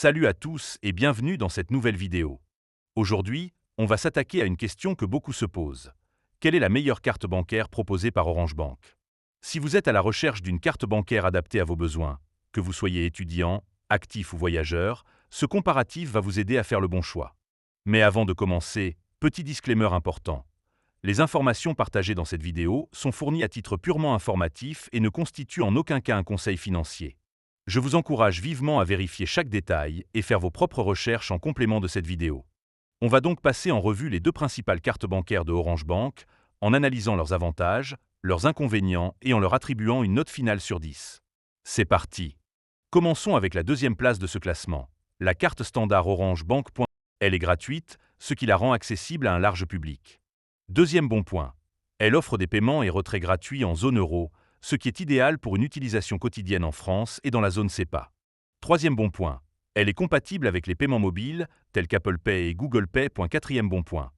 Salut à tous et bienvenue dans cette nouvelle vidéo. Aujourd'hui, on va s'attaquer à une question que beaucoup se posent. Quelle est la meilleure carte bancaire proposée par Orange Bank? Si vous êtes à la recherche d'une carte bancaire adaptée à vos besoins, que vous soyez étudiant, actif ou voyageur, ce comparatif va vous aider à faire le bon choix. Mais avant de commencer, petit disclaimer important. Les informations partagées dans cette vidéo sont fournies à titre purement informatif et ne constituent en aucun cas un conseil financier. Je vous encourage vivement à vérifier chaque détail et faire vos propres recherches en complément de cette vidéo. On va donc passer en revue les deux principales cartes bancaires de Orange Bank, en analysant leurs avantages, leurs inconvénients et en leur attribuant une note finale sur 10. C'est parti. Commençons avec la deuxième place de ce classement, la carte standard Orange Bank. Elle est gratuite, ce qui la rend accessible à un large public. Deuxième bon point, elle offre des paiements et retraits gratuits en zone euro, ce qui est idéal pour une utilisation quotidienne en France et dans la zone CEPA. Troisième bon point, elle est compatible avec les paiements mobiles, tels qu'Apple Pay et Google Pay. Quatrième bon point,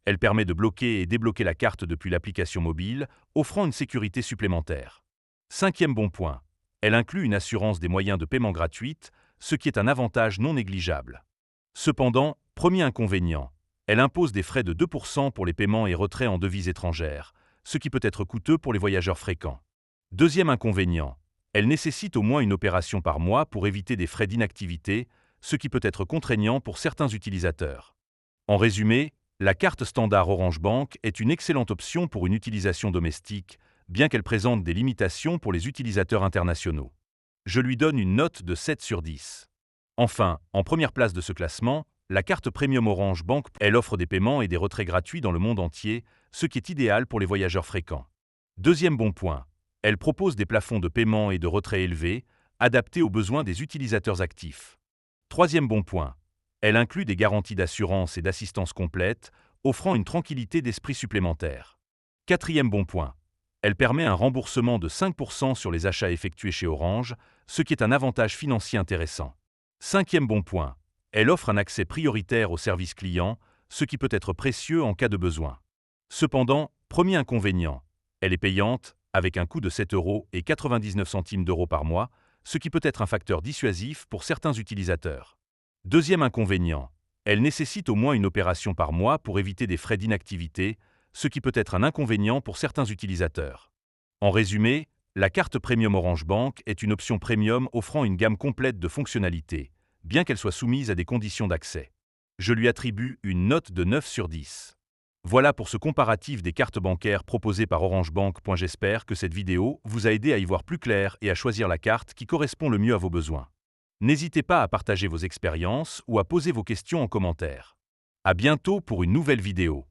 elle permet de bloquer et débloquer la carte depuis l'application mobile, offrant une sécurité supplémentaire. Cinquième bon point, elle inclut une assurance des moyens de paiement gratuite, ce qui est un avantage non négligeable. Cependant, premier inconvénient, elle impose des frais de 2% pour les paiements et retraits en devises étrangères, ce qui peut être coûteux pour les voyageurs fréquents. Deuxième inconvénient, elle nécessite au moins une opération par mois pour éviter des frais d'inactivité, ce qui peut être contraignant pour certains utilisateurs. En résumé, la carte standard Orange Bank est une excellente option pour une utilisation domestique, bien qu'elle présente des limitations pour les utilisateurs internationaux. Je lui donne une note de 7 sur 10. Enfin, en première place de ce classement, la carte Premium Orange Bank. Elle offre des paiements et des retraits gratuits dans le monde entier, ce qui est idéal pour les voyageurs fréquents. Deuxième bon point, elle propose des plafonds de paiement et de retrait élevés, adaptés aux besoins des utilisateurs actifs. Troisième bon point, elle inclut des garanties d'assurance et d'assistance complète, offrant une tranquillité d'esprit supplémentaire. Quatrième bon point, elle permet un remboursement de 5% sur les achats effectués chez Orange, ce qui est un avantage financier intéressant. Cinquième bon point, elle offre un accès prioritaire au service client, ce qui peut être précieux en cas de besoin. Cependant, premier inconvénient, elle est payante, avec un coût de 7,99 € par mois, ce qui peut être un facteur dissuasif pour certains utilisateurs. Deuxième inconvénient, elle nécessite au moins une opération par mois pour éviter des frais d'inactivité, ce qui peut être un inconvénient pour certains utilisateurs. En résumé, la carte Premium Orange Bank est une option premium offrant une gamme complète de fonctionnalités, bien qu'elle soit soumise à des conditions d'accès. Je lui attribue une note de 9 sur 10. Voilà pour ce comparatif des cartes bancaires proposées par Orange Bank. J'espère que cette vidéo vous a aidé à y voir plus clair et à choisir la carte qui correspond le mieux à vos besoins. N'hésitez pas à partager vos expériences ou à poser vos questions en commentaire. À bientôt pour une nouvelle vidéo.